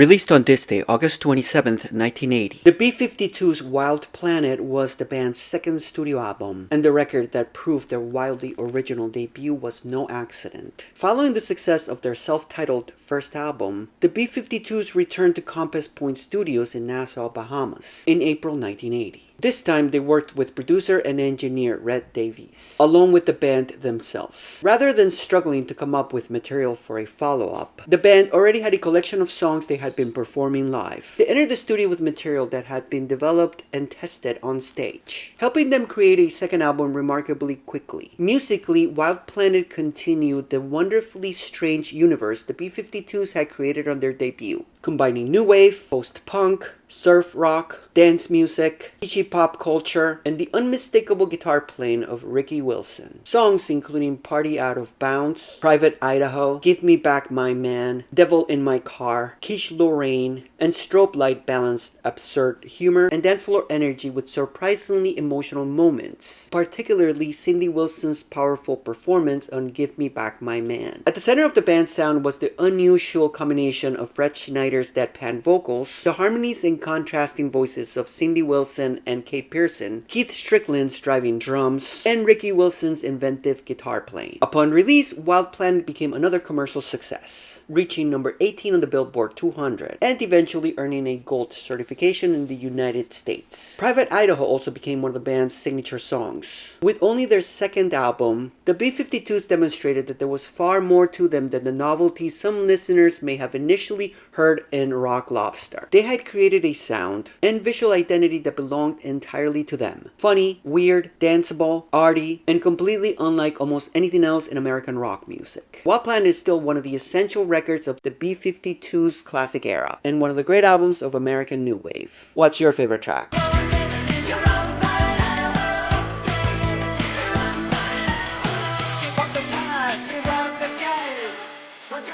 Released on this day, August 27th, 1980, the B-52's Wild Planet was the band's second studio album, and the record that proved their wildly original debut was no accident. Following the success of their self-titled first album, the B-52's returned to Compass Point Studios in Nassau, Bahamas, in April 1980. This time, they worked with producer and engineer Red Davies, along with the band themselves. Rather than struggling to come up with material for a follow-up, the band already had a collection of songs they had been performing live. They entered the studio with material that had been developed and tested on stage, helping them create a second album remarkably quickly. Musically, Wild Planet continued the wonderfully strange universe the B-52's had created on their debut, combining new wave, post-punk, surf rock, dance music, beachy pop culture, and the unmistakable guitar playing of Ricky Wilson. Songs including Party Out of Bounds, Private Idaho, Give Me Back My Man, Devil in My Car, Quiche Lorraine, and Strobe Light balanced absurd humor and dance floor energy with surprisingly emotional moments, particularly Cindy Wilson's powerful performance on Give Me Back My Man. At the center of the band's sound was the unusual combination of Fred Schneider's deadpan vocals, the harmonies and contrasting voices of Cindy Wilson and Kate Pearson, Keith Strickland's driving drums, and Ricky Wilson's inventive guitar playing. Upon release, Wild Planet became another commercial success, reaching number 18 on the Billboard 200, and eventually earning a gold certification in the United States. Private Idaho also became one of the band's signature songs. With only their second album, the B-52's demonstrated that there was far more to them than the novelty some listeners may have initially heard in Rock Lobster. They had created a sound and visual identity that belonged entirely to them. Funny, weird, danceable, arty, and completely unlike almost anything else in American rock music. Wild Planet is still one of the essential records of the B-52's classic era, and one of the great albums of American New Wave. What's your favorite track? What's